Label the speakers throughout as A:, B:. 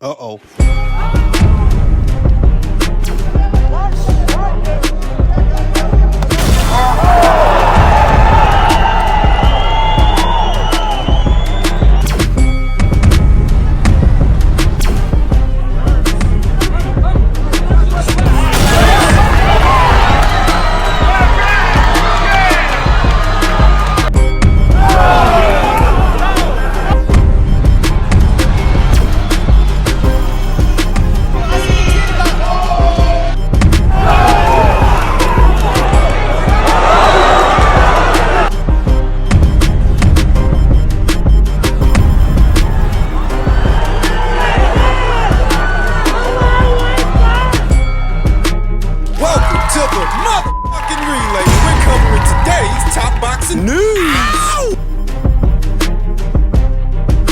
A: Uh-oh.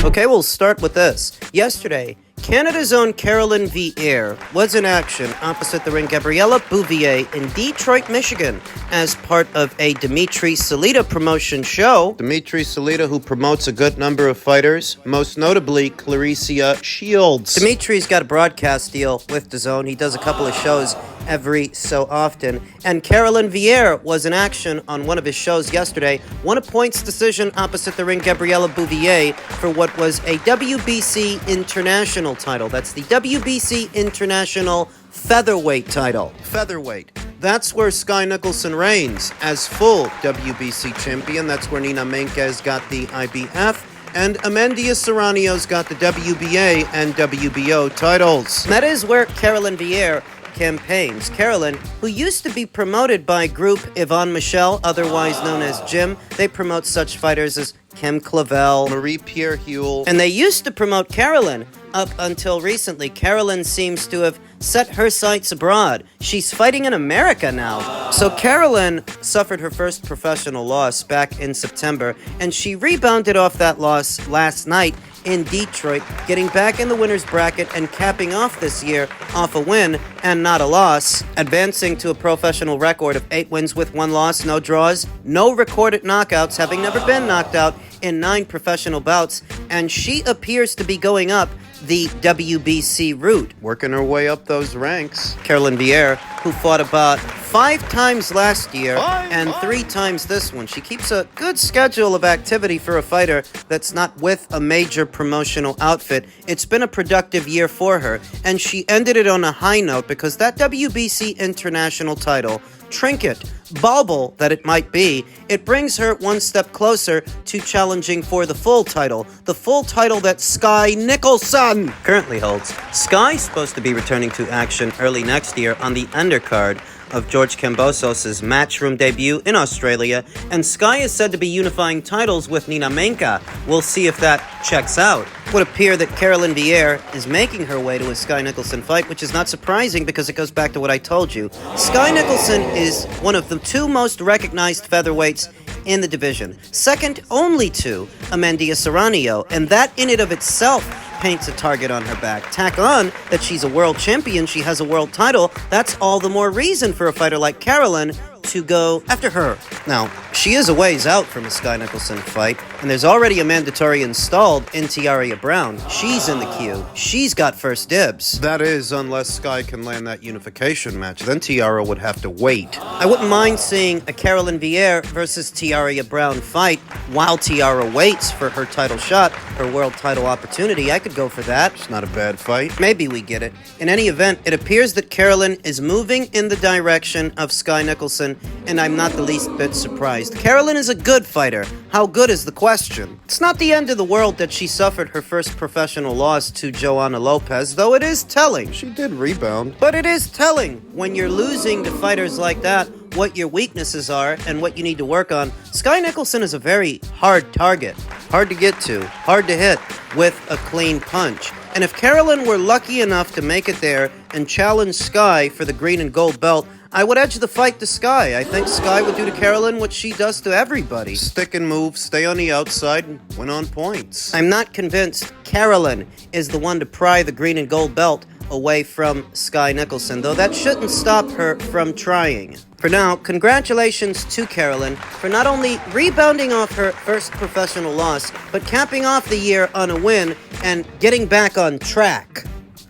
B: Okay, we'll start with this. Yesterday, Canada's own Carolyn Veyre was in action opposite the ring Gabriella Bouvier in Detroit, Michigan, as part of a Dimitri Salita promotion show. Dimitri Salita, who promotes a good number of fighters, most notably Clarissa Shields. Dimitri's got a broadcast deal with DAZN. He does a couple of shows every so often. And Carolyn Veyre was in action on one of his shows yesterday, won a points decision opposite the ring Gabriella Bouvier for what was a WBC International title. That's the WBC International Featherweight title. Featherweight. That's where Sky Nicolson reigns as full WBC champion. That's where Nina Menke's got the IBF. And Amendia Serranio's got the WBA and WBO titles. That is where Carolyn Veyre campaigns. Carolyn, who used to be promoted by group Yvonne Michel, otherwise known as Jim, they promote such fighters as Kim Clavel, Marie-Pierre Huel, and they used to promote Carolyn up until recently. Carolyn seems to have set her sights abroad. She's fighting in America now. So Carolyn suffered her first professional loss back in September, and she rebounded off that loss last night in Detroit, getting back in the winner's bracket and capping off this year off a win and not a loss, advancing to a professional record of 8 wins with 1 loss, no draws, no recorded knockouts, having never been knocked out in 9 professional bouts, and she appears to be going up the WBC route, working her way up those ranks. Carolyn Veyre, who fought about 5 times last year and 3 times this one. She keeps a good schedule of activity for a fighter that's not with a major promotional outfit. It's been a productive year for her, and she ended it on a high note because that WBC International title, trinket, bauble that it might be, it brings her one step closer to challenging for the full title that Sky Nicolson currently holds. Sky's supposed to be returning to action early next year on the undercard of George Kambosos' Matchroom debut in Australia, and Sky is said to be unifying titles with Nina Menke. We'll see if that checks out. It would appear that Carolyn Veyre is making her way to a Sky Nicolson fight, which is not surprising because it goes back to what I told you. Sky Nicolson is one of the 2 most recognized featherweights in the division, second only to Amendia Serranio, and that in and of itself paints a target on her back. Tack on that she's a world champion, she has a world title, that's all the more reason for a fighter like Carolyn to go after her. Now, she is a ways out from a Sky Nicolson fight, and there's already a mandatory installed in Tiaria Brown. She's in the queue. She's got first dibs. That is, unless Sky can land that unification match. Then Tiara would have to wait. I wouldn't mind seeing a Carolyn Veyre versus Tiaria Brown fight while Tiara waits for her title shot, her world title opportunity. I could go for that. It's not a bad fight. Maybe we get it. In any event, it appears that Carolyn is moving in the direction of Sky Nicolson, and I'm not the least bit surprised. Carolyn is a good fighter. How good is the question? It's not the end of the world that she suffered her first professional loss to Joanna Lopez, though it is telling. She did rebound. But it is telling when you're losing to fighters like that what your weaknesses are and what you need to work on. Sky Nicolson is a very hard target. Hard to get to, hard to hit with a clean punch. And if Carolyn were lucky enough to make it there and challenge Sky for the green and gold belt, I would edge the fight to Sky. I think Sky would do to Carolyn what she does to everybody. Stick and move, stay on the outside, and win on points. I'm not convinced Carolyn is the one to pry the green and gold belt away from Sky Nicolson, though that shouldn't stop her from trying. For now, congratulations to Carolyn for not only rebounding off her first professional loss, but capping off the year on a win and getting back on track.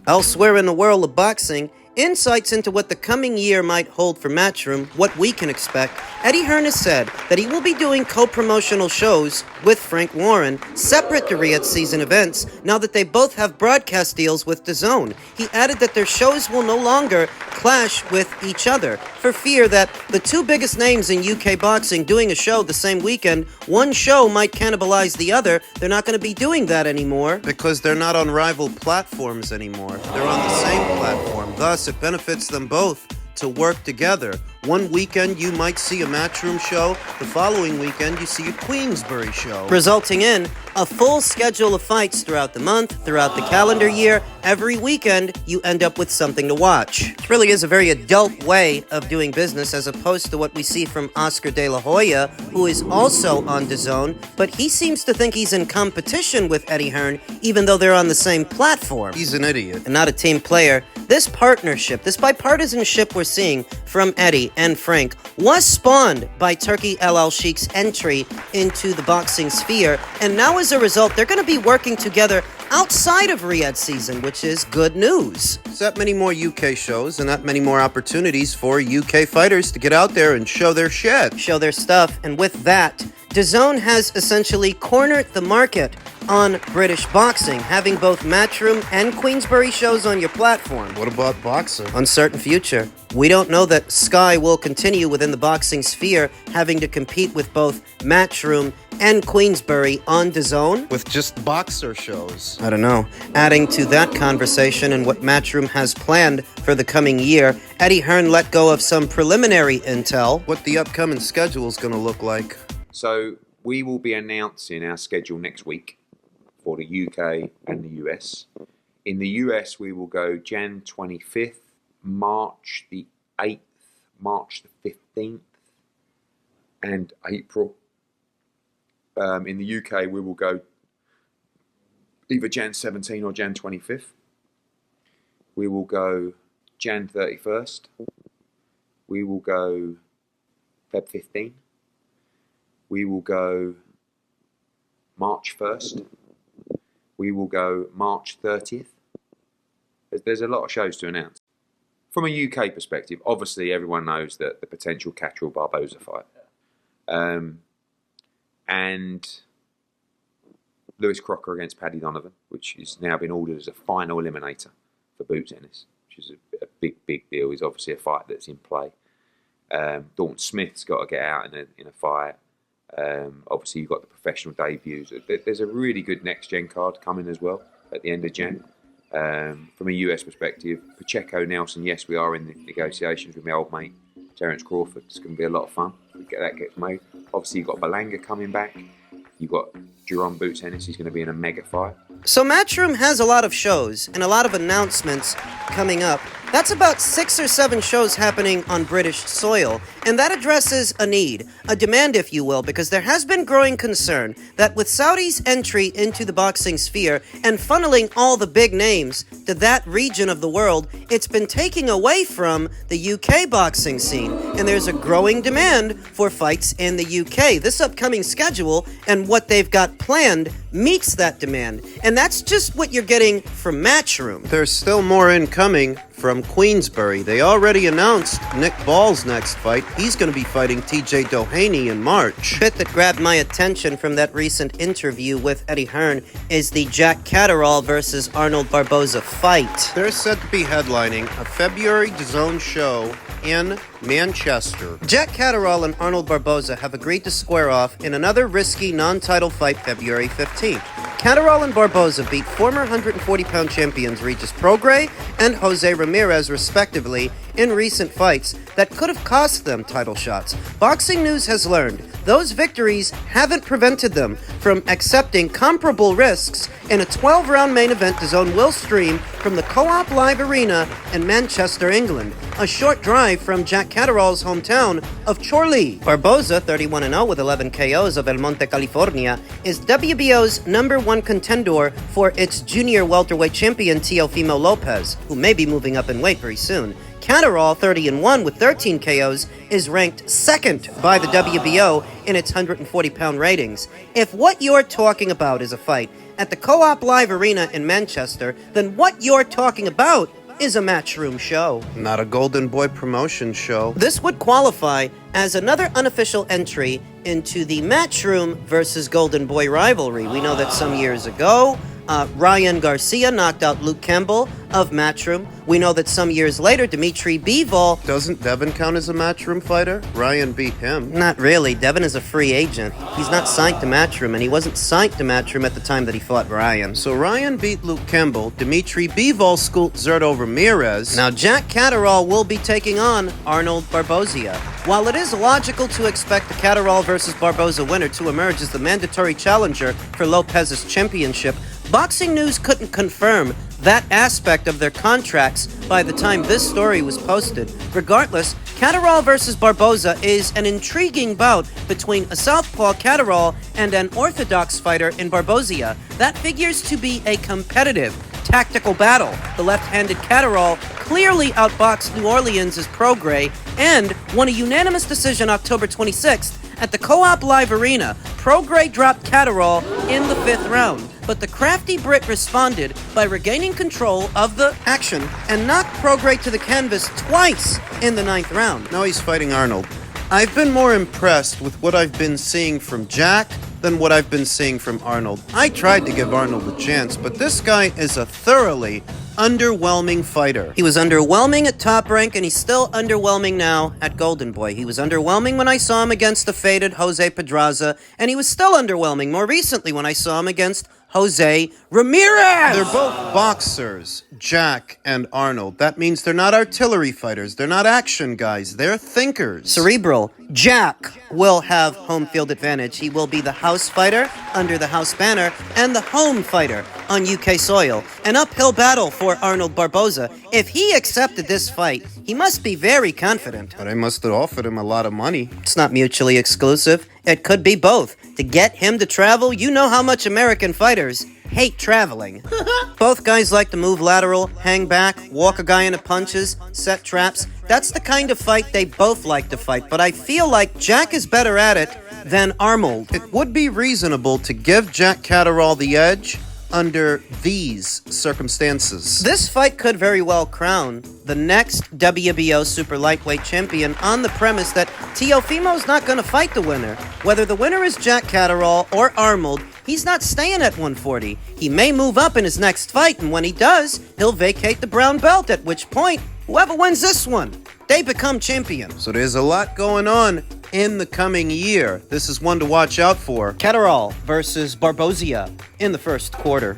B: Elsewhere in the world of boxing, insights into what the coming year might hold for Matchroom, what we can expect, Eddie Hearn has said that he will be doing co-promotional shows with Frank Warren, separate to Riyadh season events, now that they both have broadcast deals with DAZN. He added that their shows will no longer clash with each other, for fear that the two biggest names in UK boxing doing a show the same weekend, one show might cannibalize the other. They're not going to be doing that anymore. Because they're not on rival platforms anymore. They're on the same platform. Thus, it benefits them both to work together. One weekend you might see a Matchroom show, the following weekend you see a Queensbury show. Resulting in a full schedule of fights throughout the month, throughout the calendar year. Every weekend you end up with something to watch. It really is a very adult way of doing business as opposed to what we see from Oscar De La Hoya, who is also on DAZN, but he seems to think he's in competition with Eddie Hearn, even though they're on the same platform. He's an idiot. And not a team player. This partnership, this bipartisanship we're seeing from Eddie and Frank was spawned by Turki El Sheikh's entry into the boxing sphere, and now as a result, they're going to be working together outside of Riyadh season, which is good news. There's that many more UK shows and that many more opportunities for UK fighters to get out there and show their shit. Show their stuff, and with that, DAZN has essentially cornered the market on British boxing, having both Matchroom and Queensbury shows on your platform. What about boxing? Uncertain future. We don't know that Sky will continue within the boxing sphere, having to compete with both Matchroom and Queensbury on DAZN. With just boxer shows. I don't know. Adding to that conversation and what Matchroom has planned for the coming year, Eddie Hearn let go of some preliminary intel. What the upcoming schedule is going to look like.
A: So we will be announcing our schedule next week for the UK and the US. In the US, we will go Jan 25th, March the 8th, March the 15th, and April. In the UK, we will go either Jan 17 or Jan 25th. We will go Jan 31st. We will go Feb 15. We will go March 1st. We will go March 30th. There's a lot of shows to announce. From a UK perspective, obviously everyone knows that the potential Catterall Barboza fight. And Lewis Crocker against Paddy Donovan, which has now been ordered as a final eliminator for boot tennis, which is a big deal. Is obviously a fight that's in play. Dawn Smith's got to get out in a fight. Obviously, you've got the professional debuts. There's a really good next-gen card coming as well at the end of Jan. From a US perspective, Pacheco, Nelson, yes, we are in the negotiations with my old mate, Terence Crawford. It's going to be a lot of fun. That gets made. Obviously, you've got Belanga coming back. You've got Jerome Boot Tennis. He's going to be in a mega fight. So Matchroom has a lot of shows and a lot of announcements coming up. That's about 6 or 7 shows happening on British soil, and that addresses a need, a demand, if you will, because there has been growing concern that with Saudi's entry into the boxing sphere and funneling all the big names to that region of the world, it's been taking away from the UK boxing scene, and there's a growing demand for fights in the UK. This upcoming schedule and what they've got planned meets that demand, and that's just what you're getting from Matchroom. There's still more incoming from Queensbury. They already announced Nick Ball's next fight. He's going to be fighting TJ Doheny in March. Bit that grabbed my attention from that recent interview with Eddie Hearn is the Jack Catterall versus Arnold Barboza fight. They're set to be headlining a February DAZN show in Manchester. Jack Catterall and Arnold Barboza have agreed to square off in another risky non-title fight February 15th. Catterall and Barboza beat former 140-pound champions Regis Prograis and Jose Ramirez, respectively, in recent fights that could have cost them title shots. Boxing News has learned those victories haven't prevented them from accepting comparable risks in a 12-round main event DAZN will stream from the Co-op Live Arena in Manchester, England, a short drive from Jack Catterall's hometown of Chorley. Barboza, 31-0 with 11 KOs of El Monte, California, is WBO's #1 contender for its junior welterweight champion Teofimo Lopez, who may be moving up in weight very soon.
B: Catterall, 30-1 with 13 KOs, is ranked second by the WBO in its 140-pound ratings. If what you're talking about is a fight at the Co-op Live Arena in Manchester, then what you're talking about is a Matchroom show.
C: Not a Golden Boy promotion show.
B: This would qualify as another unofficial entry into the Matchroom versus Golden Boy rivalry. We know that some years ago, Ryan Garcia knocked out Luke Campbell of Matchroom. We know that some years later, Dimitri Bivol...
C: Doesn't Devin count as a Matchroom fighter? Ryan beat him.
B: Not really. Devin is a free agent. He's not signed to Matchroom, and he wasn't signed to Matchroom at the time that he fought Ryan.
C: So Ryan beat Luke Campbell. Dimitri Bivol schooled Zerto Ramirez.
B: Now, Jack Catterall will be taking on Arnold Barboza. While it is logical to expect the Catterall versus Barboza winner to emerge as the mandatory challenger for Lopez's championship, Boxing News couldn't confirm that aspect of their contracts by the time this story was posted. Regardless, Catterall versus Barboza is an intriguing bout between a southpaw Catterall and an orthodox fighter in Barboza. That figures to be a competitive, tactical battle. The left-handed Catterall clearly outboxed New Orleans' Prograis and won a unanimous decision October 26th at the Co-op Live Arena. Prograis dropped Catterall in the 5th round, but the crafty Brit responded by regaining control of the action and knocked Prograis to the canvas twice in the 9th round.
C: Now he's fighting Arnold. I've been more impressed with what I've been seeing from Jack than what I've been seeing from Arnold. I tried to give Arnold a chance, but this guy is a thoroughly underwhelming fighter.
B: He was underwhelming at Top Rank, and he's still underwhelming now at Golden Boy. He was underwhelming when I saw him against the faded Jose Pedraza, and he was still underwhelming more recently when I saw him against Jose Ramirez!
C: They're both boxers, Jack and Arnold. That means they're not artillery fighters. They're not action guys. They're thinkers.
B: Cerebral. Jack will have home field advantage. He will be the house fighter under the house banner and the home fighter on UK soil. An uphill battle for Arnold Barboza. If he accepted this fight, he must be very confident.
C: But I must have offered him a lot of money.
B: It's not mutually exclusive. It could be both. To get him to travel, you know how much American fighters hate traveling. Both guys like to move lateral, hang back, walk a guy into punches, set traps. That's the kind of fight they both like to fight, but I feel like Jack is better at it than Arnold.
C: It would be reasonable to give Jack Catterall the edge under these circumstances.
B: This fight could very well crown the next WBO super lightweight champion on the premise that Teofimo's not going to fight the winner. Whether the winner is Jack Catterall or Arnold, he's not staying at 140. He may move up in his next fight, and when he does, he'll vacate the brown belt, at which point, whoever wins this one, they become champion.
C: So there's a lot going on in the coming year. This is one to watch out for.
B: Catterall versus Barboza in the first quarter.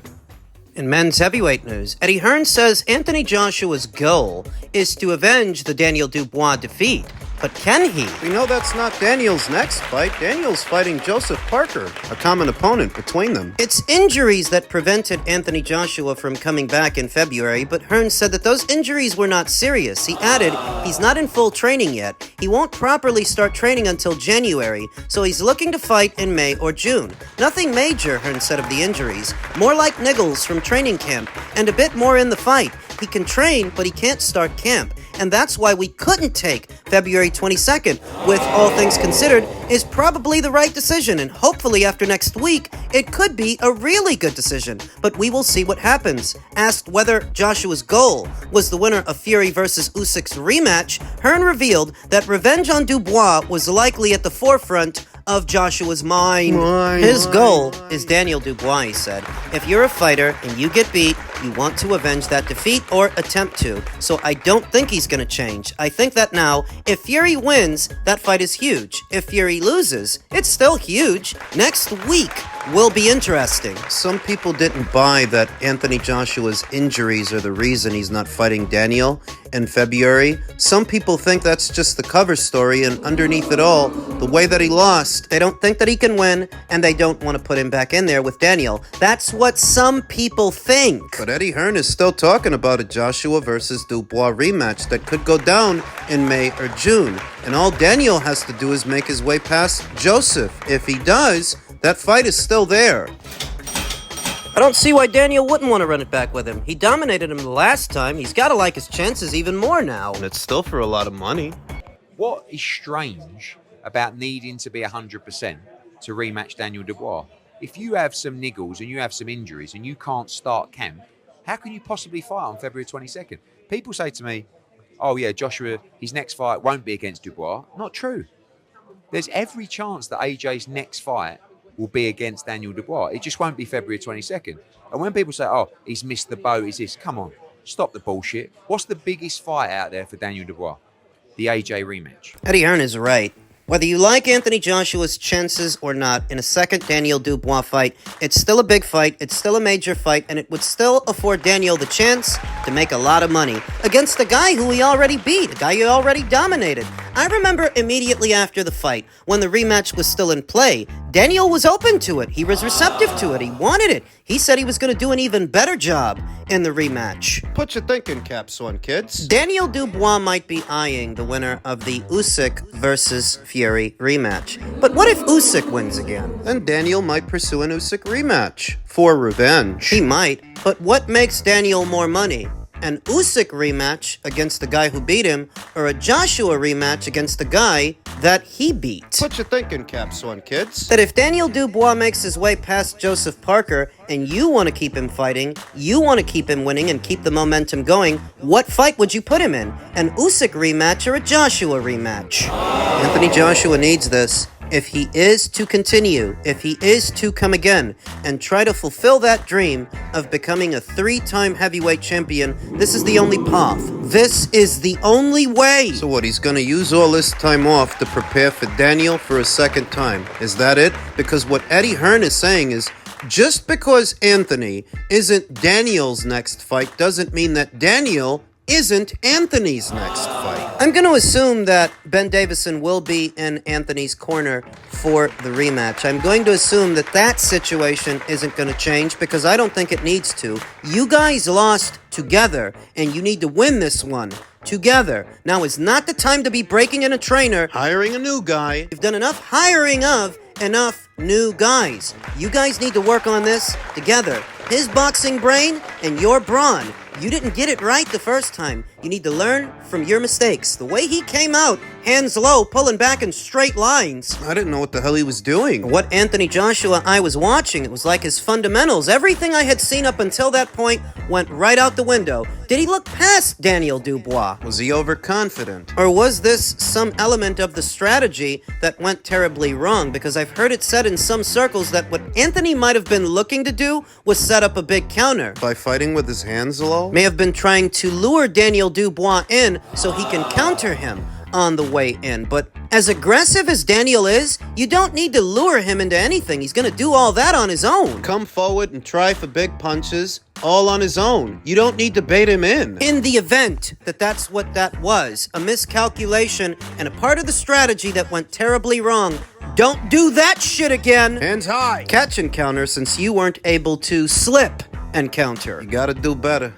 B: In men's heavyweight news, Eddie Hearn says Anthony Joshua's goal is to avenge the Daniel Dubois defeat. But can he?
C: We know that's not Daniel's next fight. Daniel's fighting Joseph Parker, a common opponent between them.
B: It's injuries that prevented Anthony Joshua from coming back in February, but Hearn said that those injuries were not serious. He added, he's not in full training yet. He won't properly start training until January, so he's looking to fight in May or June. Nothing major, Hearn said of the injuries. More like niggles from training camp, and a bit more in the fight. He can train, but he can't start camp. And that's why we couldn't take February 22nd, with all things considered, is probably the right decision. And hopefully after next week, it could be a really good decision. But we will see what happens. Asked whether Joshua's goal was the winner of Fury versus Usyk's rematch, Hearn revealed that revenge on Dubois was likely at the forefront of Joshua's mind. His goal is Daniel Dubois, he said. If you're a fighter and you get beat, you want to avenge that defeat or attempt to. So I don't think he's going to change. I think that now, if Fury wins, that fight is huge. If Fury loses, it's still huge. Next week will be interesting.
C: Some people didn't buy that Anthony Joshua's injuries are the reason he's not fighting Daniel in February. Some people think that's just the cover story, and underneath it all, the way that he lost,
B: they don't think that he can win, and they don't want to put him back in there with Daniel. That's what some people think.
C: But Eddie Hearn is still talking about a Joshua versus Dubois rematch that could go down in May or June. And all Daniel has to do is make his way past Joseph. If he does, that fight is still there.
B: I don't see why Daniel wouldn't want to run it back with him. He dominated him the last time. He's got to like his chances even more now.
C: And it's still for a lot of money.
A: What is strange about needing to be 100% to rematch Daniel Dubois? If you have some niggles and you have some injuries and you can't start camp, how can you possibly fight on February 22nd? People say to me, oh yeah, Joshua, his next fight won't be against Dubois. Not true. There's every chance that AJ's next fight will be against Daniel Dubois. It just won't be February 22nd. And when people say, oh, he's missed the boat, is this? Come on, stop the bullshit. What's the biggest fight out there for Daniel Dubois? The AJ rematch.
B: Eddie Hearn is right. Whether you like Anthony Joshua's chances or not, in a second Daniel Dubois fight, it's still a big fight, it's still a major fight, and it would still afford Daniel the chance to make a lot of money against a guy who he already beat, a guy he already dominated. I remember immediately after the fight, when the rematch was still in play, Daniel was open to it. He was receptive to it. He wanted it. He said he was going to do an even better job in the rematch.
C: Put your thinking caps on, kids.
B: Daniel Dubois might be eyeing the winner of the Usyk versus Fury rematch. But what if Usyk wins again?
C: Then Daniel might pursue an Usyk rematch for revenge.
B: He might, but what makes Daniel more money? An Usyk rematch against the guy who beat him, or a Joshua rematch against the guy that he beat?
C: Put your thinking caps on, kids.
B: That if Daniel Dubois makes his way past Joseph Parker and you want to keep him fighting, you want to keep him winning and keep the momentum going, what fight would you put him in? An Usyk rematch or a Joshua rematch? Anthony Joshua needs this. If he is to continue, if he is to come again and try to fulfill that dream of becoming a 3-time heavyweight champion, this is the only path. This is the only way.
C: So what, he's gonna use all this time off to prepare for Daniel for a second time? Is that it? Because what Eddie Hearn is saying is, just because Anthony isn't Daniel's next fight doesn't mean that Daniel isn't Anthony's next fight.
B: I'm going to assume that Ben Davison will be in Anthony's corner for the rematch. I'm going to assume that that situation isn't going to change because I don't think it needs to. You guys lost together, and you need to win this one together. Now is not the time to be breaking in a trainer.
C: Hiring a new guy.
B: You've done enough hiring of enough new guys. You guys need to work on this together. His boxing brain and your brawn. You didn't get it right the first time. You need to learn from your mistakes. The way he came out, hands low, pulling back in straight lines.
C: I didn't know what the hell he was doing.
B: What Anthony Joshua I was watching, it was like his fundamentals. Everything I had seen up until that point went right out the window. Did he look past Daniel Dubois?
C: Was he overconfident?
B: Or was this some element of the strategy that went terribly wrong? Because I've heard it said in some circles that what Anthony might have been looking to do was set up a big counter.
C: By fighting with his hands low?
B: May have been trying to lure Daniel Dubois in so he can counter him on the way in. But as aggressive as Daniel is, you don't need to lure him into anything. He's going to do all that on his own.
C: Come forward and try for big punches, all on his own. You don't need to bait him in.
B: In the event that that's what that was, a miscalculation and a part of the strategy that went terribly wrong, don't do that shit again.
C: Hands high.
B: Catch and counter since you weren't able to slip and counter.
C: You gotta do better.